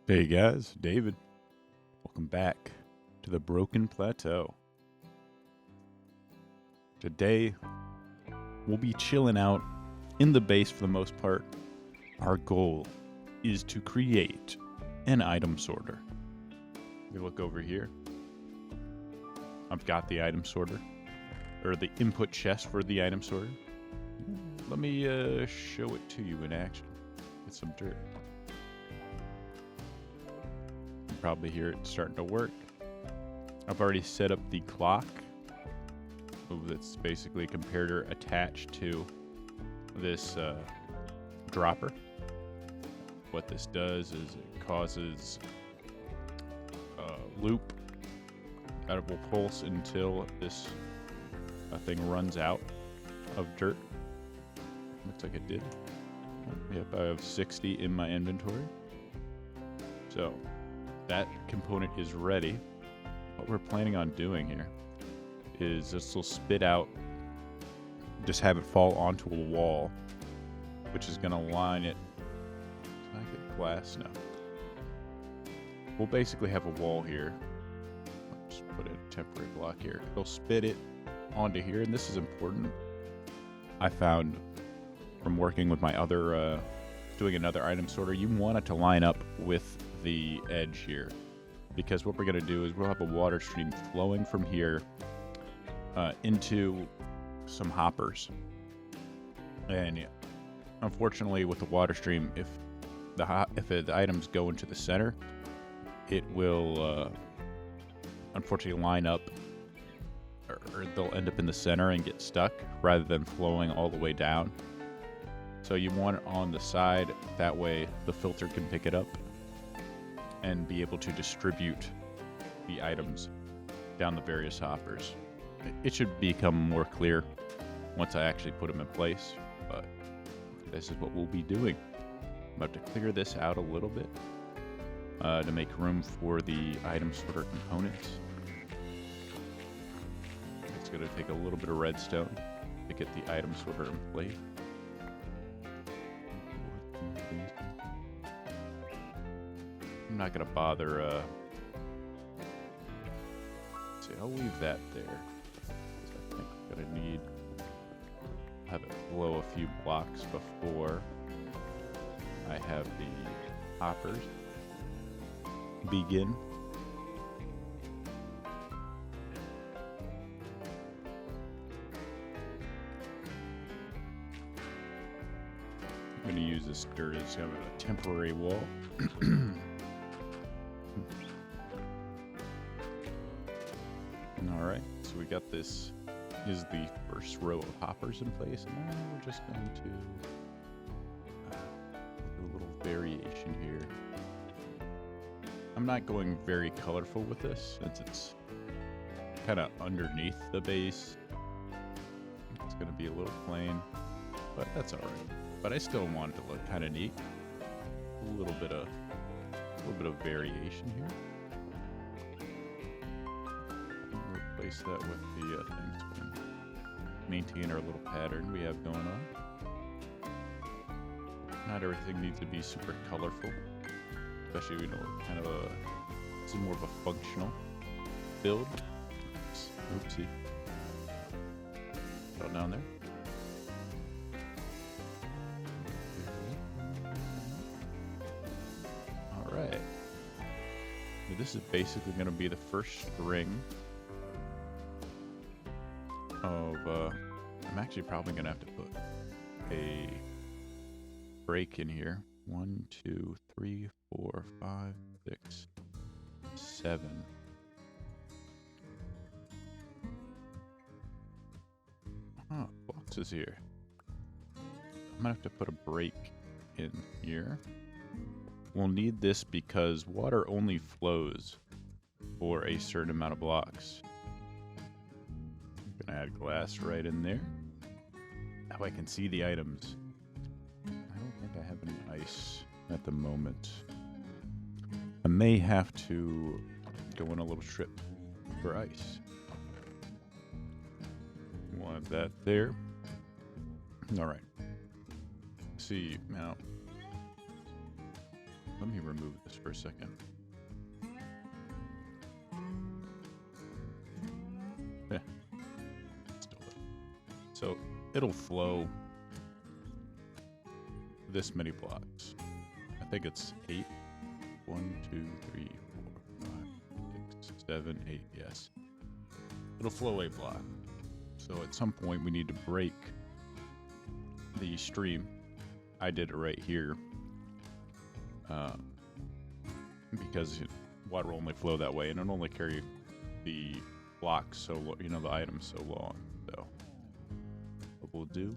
Hey guys, David. Welcome back to the Broken Plateau. Today, we'll be chilling out in the base for the most part. Our goal is to create an item sorter. We look over here. I've got the item sorter, or the input chest for the item sorter. Let me show it to you in action with some dirt. Probably hear it starting to work. I've already set up the clock. That's basically a comparator attached to this dropper. What this does is it causes a loop that will pulse until this thing runs out of dirt. Looks like it did. Yep, I have 60 in my inventory. So that component is ready. What we're planning on doing here is this will spit out, just have it fall onto a wall, which is going to line it. Can I get glass? No. We'll basically have a wall here. Just put a temporary block here. It'll spit it onto here, and this is important. I found from working with my other, doing another item sorter, you want it to line up with the edge here, because what we're going to do is we'll have a water stream flowing from here into some hoppers, and unfortunately with the water stream, if the items go into the center, it will unfortunately line up, or they'll end up in the center and get stuck rather than flowing all the way down. So you want it on the side, that way the filter can pick it up and be able to distribute the items down the various hoppers. It should become more clear once I actually put them in place, but this is what we'll be doing. I'm about to clear this out a little bit to make room for the item sorter components. It's going to take a little bit of redstone to get the item sorter in place. I'm not gonna bother. See, I'll leave that there. I think I'm gonna need have it blow a few blocks before I have the hoppers begin. I'm gonna use this dirt as kind of a temporary wall. Alright, so we got this is the first row of hoppers in place, and now we're just going to do a little variation here. I'm not going very colorful with this, since it's kind of underneath the base. It's going to be a little plain, but that's alright. But I still want it to look kind of neat. A little bit of variation here. Replace that with the things to maintain our little pattern we have going on. Not everything needs to be super colorful, especially kind of this is more of a functional build. Oopsie. Fell down there. All right. This is basically going to be the first string of, I'm actually probably going to have to put a break in here. 1, 2, 3, 4, 5, 6, 7. Oh, boxes here. I'm going to have to put a break in here. We'll need this because water only flows for a certain amount of blocks. I'm gonna add glass right in there. Now I can see the items. I don't think I have any ice at the moment. I may have to go in a little strip for ice. Want that there. All right. See now. Let me remove this for a second. Yeah. So it'll flow this many blocks. I think it's 8. 1, 2, 3, 4, 5, 6, 7, 8. Yes. It'll flow a block. So at some point we need to break the stream. I did it right here. Because water will only flow that way, and it'll only carry the blocks so the items so long. So what we'll do,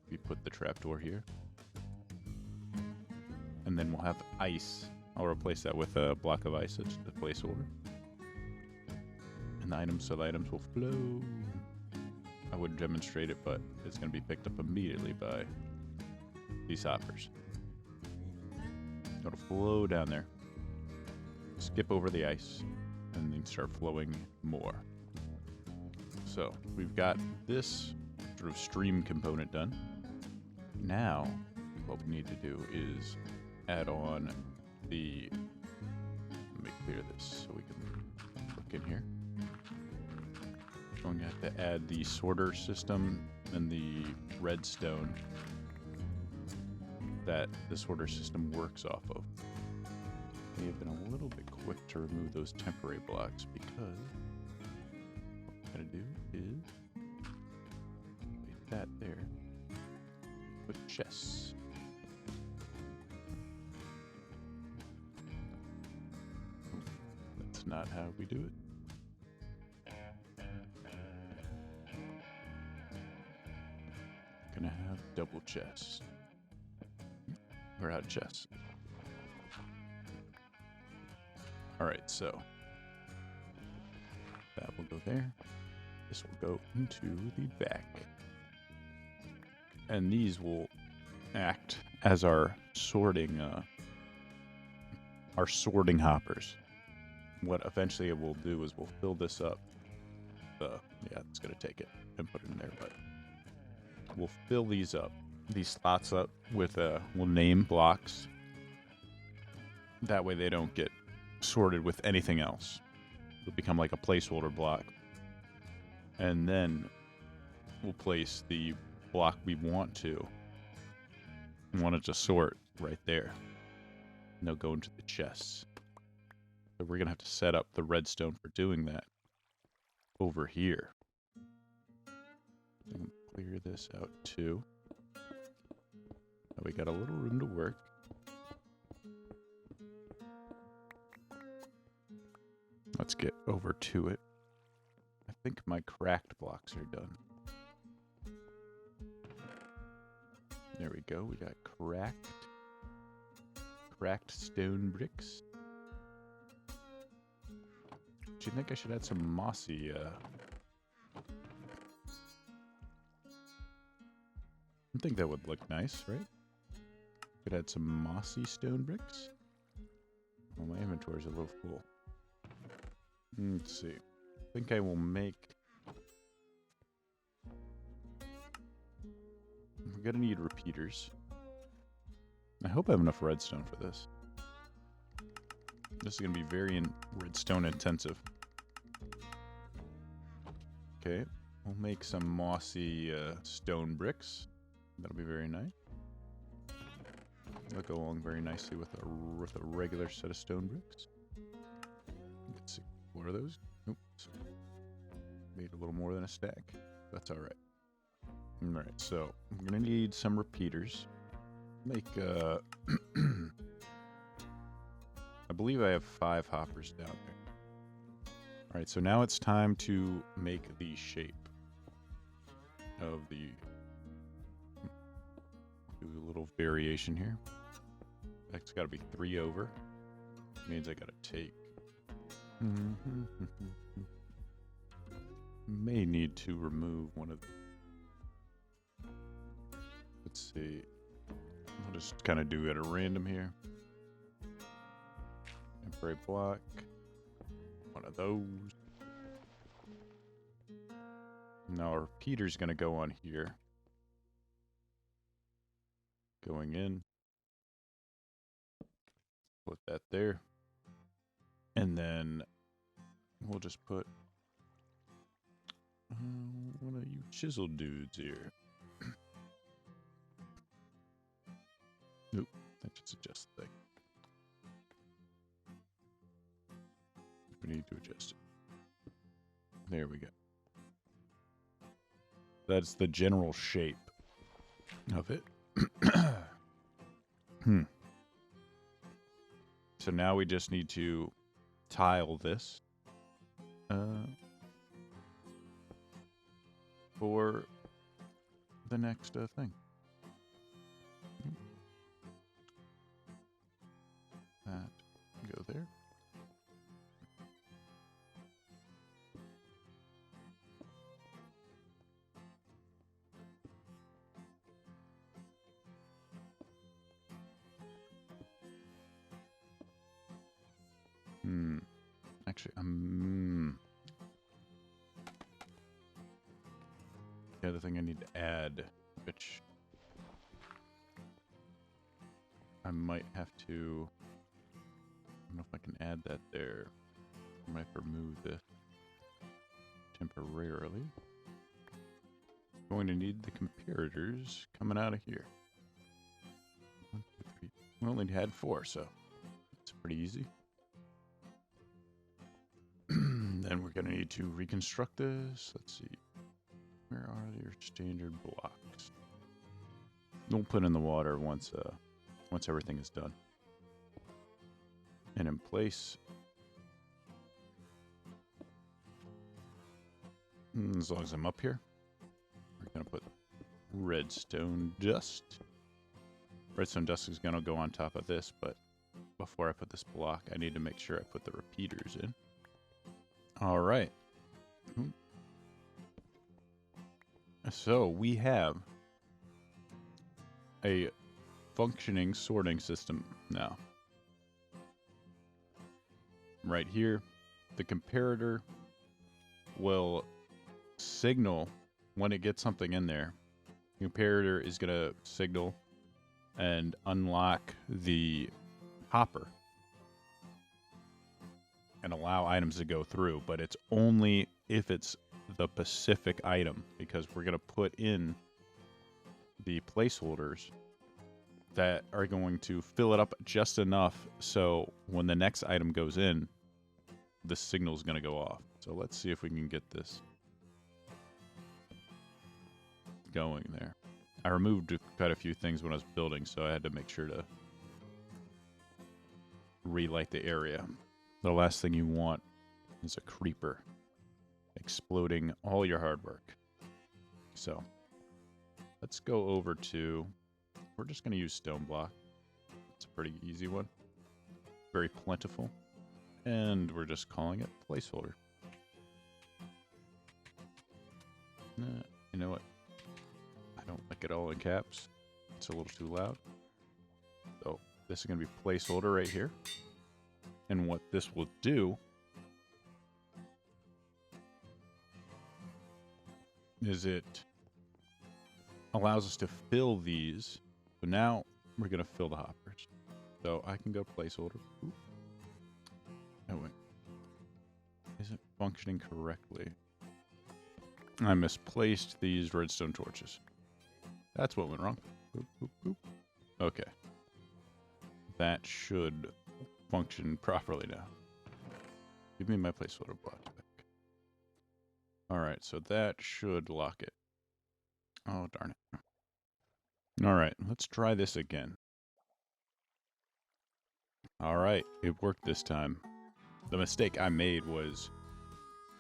we put the trapdoor here, and then we'll have ice. I'll replace that with a block of ice. It's the placeholder, and the items will flow. I would demonstrate it, but it's going to be picked up immediately by these hoppers. It'll flow down there, skip over the ice, and then start flowing more. So we've got this sort of stream component done. Now what we need to do is add on the, let me clear this so we can look in here. We're going to have to add the sorter system and the redstone that the sorter system works off of. We have been a little bit quick to remove those temporary blocks because what we're going to do is place that there. Put chests. That's not how we do it. Gonna have double chests. We're out of chests. Alright, so that will go there. This will go into the back. And these will act as our sorting hoppers. What eventually it will do is we'll fill this up. Yeah, it's gonna take it and put it in there, but we'll fill these slots up with we'll name blocks. That way they don't get sorted with anything else. It'll become like a placeholder block. And then we'll place the block we want it to sort right there. And they'll go into the chests. So we're gonna have to set up the redstone for doing that over here. I'm gonna clear this out too. Now we got a little room to work. Let's get over to it. I think my cracked blocks are done. There we go. We got cracked stone bricks. Do you think I should add some mossy? I think that would look nice, right? Could add some mossy stone bricks. Well, my inventory's a little full. Let's see. I think I will make. We're gonna need repeaters. I hope I have enough redstone for this. This is gonna be very redstone intensive. Okay, we'll make some mossy stone bricks. That'll be very nice. That'll go along very nicely with a regular set of stone bricks. Let's see, what are those? Oops, made a little more than a stack. That's all right. All right, so I'm gonna need some repeaters. Make I believe I have 5 hoppers down there. All right, so now it's time to make the shape of the. Do a little variation here. That's got to be 3 over. Means I got to take. May need to remove one of. Let's see. I'll just kind of do it at random here. Temporary block. One of those. Now our repeater's going to go on here. Going in. that there. And then we'll just put one of you chisel dudes here. Nope, that should adjust the thing. We need to adjust it. There we go. That's the general shape of it. So now we just need to tile this for the next thing. That go there. Actually, the other thing I need to add, which I might have to. I don't know if I can add that there. I might remove this temporarily. Going to need the comparators coming out of here. 1, 2, 3. We only had 4, so it's pretty easy. Then we're gonna need to reconstruct this. Let's see. Where are your standard blocks? We'll put in the water once everything is done. And in place, as long as I'm up here, we're gonna put redstone dust. Redstone dust is gonna go on top of this, but before I put this block, I need to make sure I put the repeaters in. All right. So we have a functioning sorting system now. Right here, the comparator will signal when it gets something in there. The comparator is going to signal and unlock the hopper and allow items to go through, but it's only if it's the specific item, because we're going to put in the placeholders that are going to fill it up just enough so when the next item goes in, the signal is going to go off. So let's see if we can get this going there. I removed quite a few things when I was building, so I had to make sure to relight the area. The last thing you want is a creeper exploding all your hard work. So let's go over to, we're just going to use stone block. It's a pretty easy one. Very plentiful. And we're just calling it placeholder. You know what? I don't like it all in caps. It's a little too loud. So this is going to be placeholder right here. And what this will do is it allows us to fill these. So now we're going to fill the hoppers. So I can go placeholder. Oop. Oh, wait. Isn't functioning correctly. I misplaced these redstone torches. That's what went wrong. Boop, boop, boop. Okay. That should function properly now. Give me my placeholder block back. Alright, so that should lock it. Oh, darn it. Alright, let's try this again. Alright, it worked this time. The mistake I made was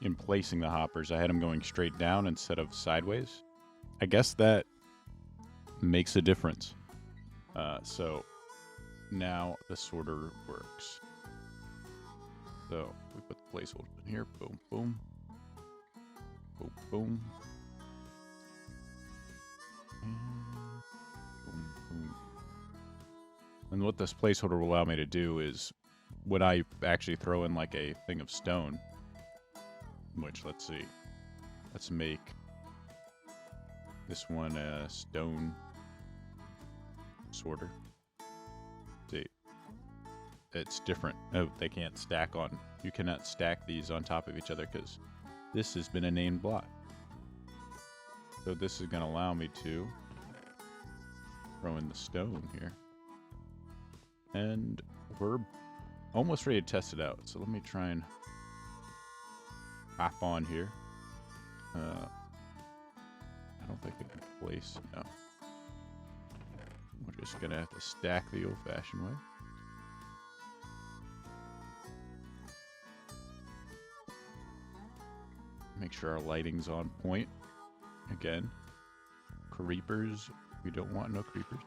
in placing the hoppers. I had them going straight down instead of sideways. I guess that makes a difference. So now the sorter works. So we put the placeholder in here. Boom, boom. Boom, boom. And boom, boom. And what this placeholder will allow me to do is when I actually throw in like a thing of stone, which let's see. Let's make this one a stone sorter. Let's see. it's different. Oh, they can't stack on. You cannot stack these on top of each other because this has been a named block. So this is going to allow me to throw in the stone here. And we're almost ready to test it out. So let me try and hop on here. I don't think I can place, no. We're just going to have to stack the old-fashioned way. Make sure our lighting's on point. Again, creepers. We don't want no creepers.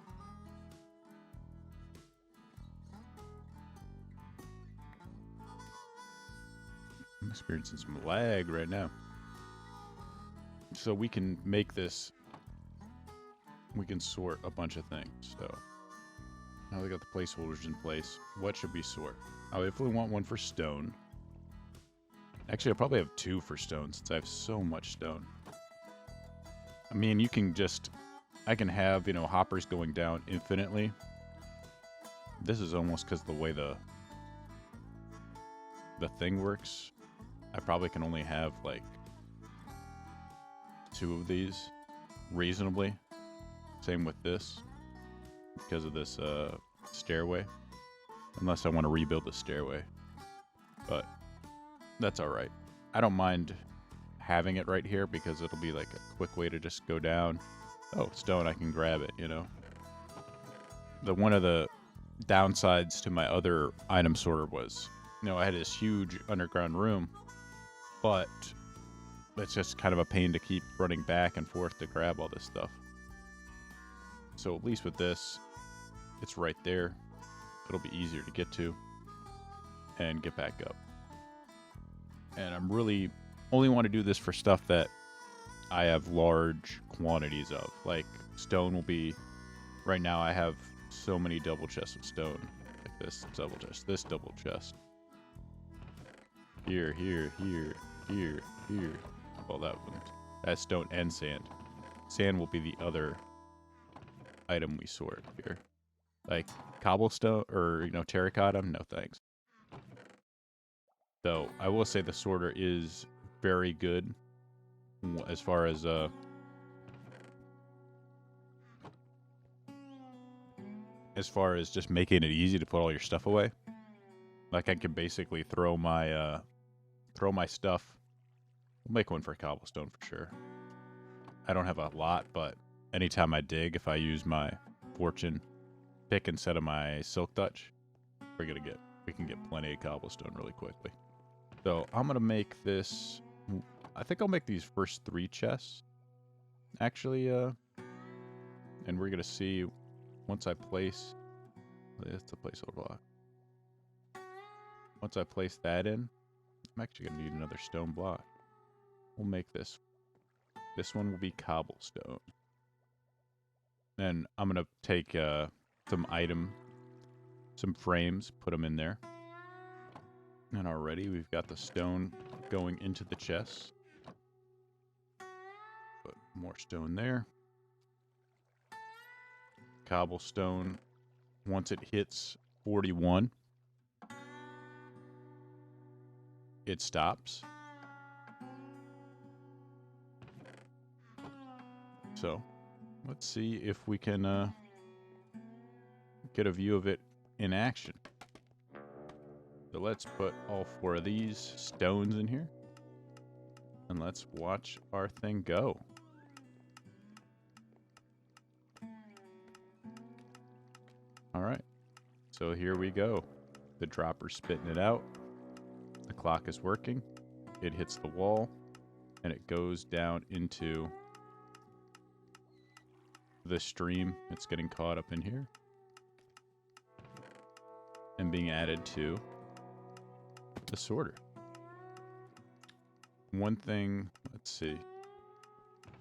I'm experiencing some lag right now. So we can make this, we can sort a bunch of things. So now we got the placeholders in place. What should we sort? I definitely want one for stone. Actually, I'll probably have two for stone since I have so much stone. I mean, you can just, I can have, you know, hoppers going down infinitely. This is almost because the way the thing works. I probably can only have like 2 of these reasonably. Same with this because of this stairway. Unless I want to rebuild the stairway. But that's alright. I don't mind having it right here because it'll be like a quick way to just go down. Oh, stone, I can grab it, you know. One of the downsides to my other item sorter was, you know, I had this huge underground room, but it's just kind of a pain to keep running back and forth to grab all this stuff. So at least with this, it's right there. It'll be easier to get to and get back up. And I'm really only want to do this for stuff that I have large quantities of. Like stone will be, right now I have so many double chests of stone. Like this double chest, this double chest. Here, here, here, here, here. Well, that one. That's stone and sand. Sand will be the other item we sort here. Like cobblestone or, you know, terracotta, no thanks. So I will say the sorter is very good as far as just making it easy to put all your stuff away. Like I can basically throw my stuff. We'll make one for cobblestone for sure. I don't have a lot, but anytime I dig, if I use my fortune pick instead of my silk touch, we can get plenty of cobblestone really quickly. So I'm gonna make this. I think I'll make these first 3 chests. Actually, and we're gonna see once I place. That's the placeholder block. Once I place that in, I'm actually gonna need another stone block. We'll make this. This one will be cobblestone. Then I'm gonna take some frames, put them in there. And already we've got the stone going into the chest. Put more stone there. Cobblestone, once it hits 41, it stops. So, let's see if we can get a view of it in action. So let's put all 4 of these stones in here. And let's watch our thing go. Alright. So here we go. The dropper's spitting it out. The clock is working. It hits the wall. And it goes down into the stream. It's getting caught up in here. And being added to the sorter. One thing, let's see.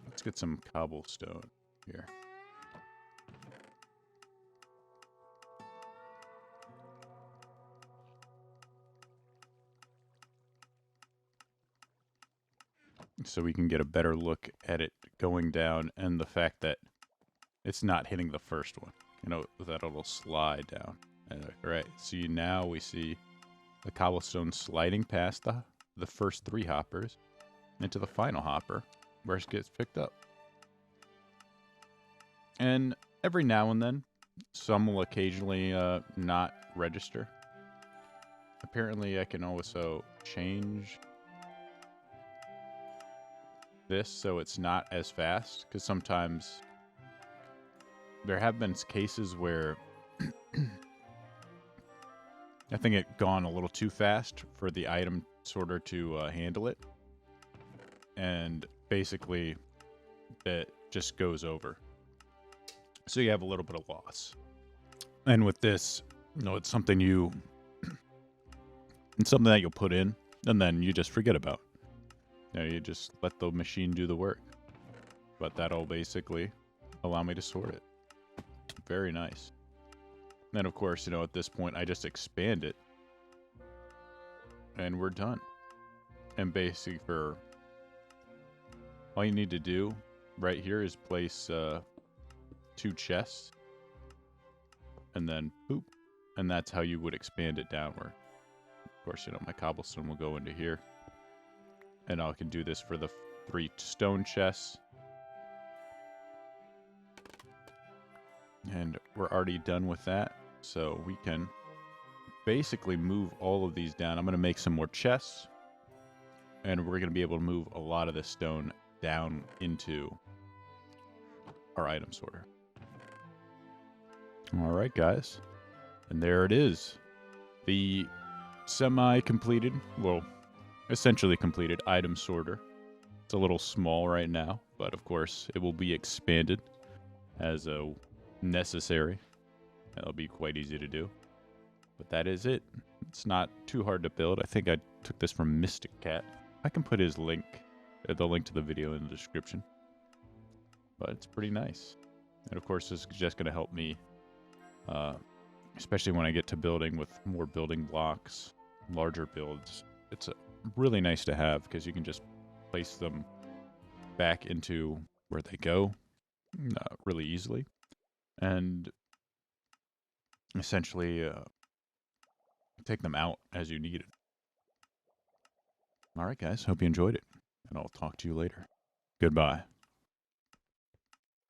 Let's get some cobblestone here. So we can get a better look at it going down and the fact that it's not hitting the first one. You know, that it'll slide down. All right, see now we see the cobblestone sliding past the first 3 hoppers into the final hopper where it gets picked up. And every now and then, some will occasionally not register. Apparently, I can also change this so it's not as fast, because sometimes there have been cases where I think it gone a little too fast for the item sorter to handle it, and basically it just goes over. So you have a little bit of loss. And with this, it's something it's something that you'll put in, and then you just forget about. You just let the machine do the work. But that'll basically allow me to sort it. Very nice. Then, of course, at this point, I just expand it. And we're done. And basically, all you need to do right here is place 2 chests. And then, boop. And that's how you would expand it downward. Of course, my cobblestone will go into here. And I can do this for the 3 stone chests. And we're already done with that. So we can basically move all of these down. I'm going to make some more chests. And we're going to be able to move a lot of this stone down into our item sorter. All right, guys. And there it is. The semi-completed, well, essentially completed item sorter. It's a little small right now, but of course it will be expanded as necessary. That'll be quite easy to do. But that is it. It's not too hard to build. I think I took this from Mystic Cat. I can put his link, the link to the video in the description. But it's pretty nice. And of course this is just going to help me, especially when I get to building with more building blocks, larger builds. It's really nice to have because you can just place them back into where they go really easily. And essentially take them out as you need it. All right, guys. Hope you enjoyed it. And I'll talk to you later. Goodbye.